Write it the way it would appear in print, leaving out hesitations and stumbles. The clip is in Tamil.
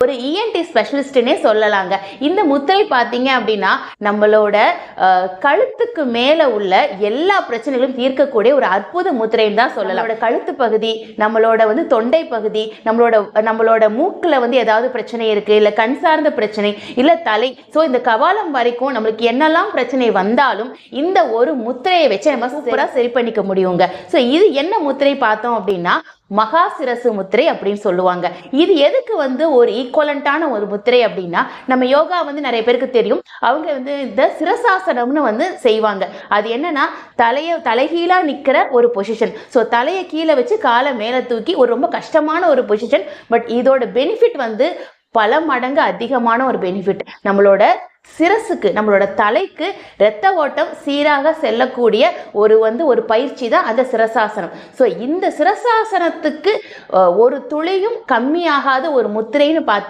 ஒரு இஎன்டி ஸ்பெஷலிஸ்ட்னே சொல்லலாங்க. இந்த முத்திரை பார்த்தீங்க அப்படின்னா நம்மளோட கழுத்துக்கு மேலே உள்ள எல்லா பிரச்சனைகளும் தீர்க்கக்கூடிய ஒரு அற்புத முத்திரைன்னு தான் சொல்லலாம். நம்மளோட கழுத்து பகுதி, நம்மளோட தொண்டை பகுதி, நம்மளோட மூக்கில் ஏதாவது பிரச்சனை இருக்கு, இல்லை கண் சார்ந்த பிரச்சனை, இல்லை தலை, ஸோ இந்த கவாலம் வரைக்கும் நம்மளுக்கு என்னெல்லாம் பிரச்சனை வந்தாலும் இந்த ஒரு முத்திரையை வச்சு நம்ம சூப்பராக சரி பண்ணிக்க முடியுங்க. ஸோ இது என்ன முத்திரை பார்த்தோம் அப்படின்னா மகா சிரசு முத்திரை அப்படின்னு சொல்லுவாங்க. இது எதுக்கு ஒரு ஈக்குவலண்டான ஒரு முத்திரை அப்படின்னா, நம்ம யோகா நிறைய பேருக்கு தெரியும். அவங்க இந்த சிரசாசனம்னு செய்வாங்க. அது என்னன்னா தலைகீழா நிக்கிற ஒரு பொசிஷன். ஸோ தலையை கீழே வச்சு காலை மேலே தூக்கி ஒரு ரொம்ப கஷ்டமான ஒரு பொசிஷன். பட் இதோட பெனிஃபிட் பல மடங்கு அதிகமான ஒரு பெனிஃபிட். நம்மளோட சிரசுக்கு, நம்மளோட தலைக்கு இரத்த ஓட்டம் சீராக செல்லக்கூடிய ஒரு பயிற்சி தான் அந்த சிரசாசனம். ஸோ இந்த சிரசாசனத்துக்கு ஒரு துளியும் கம்மியாகாத ஒரு முத்திரைன்னு பார்த்தீங்க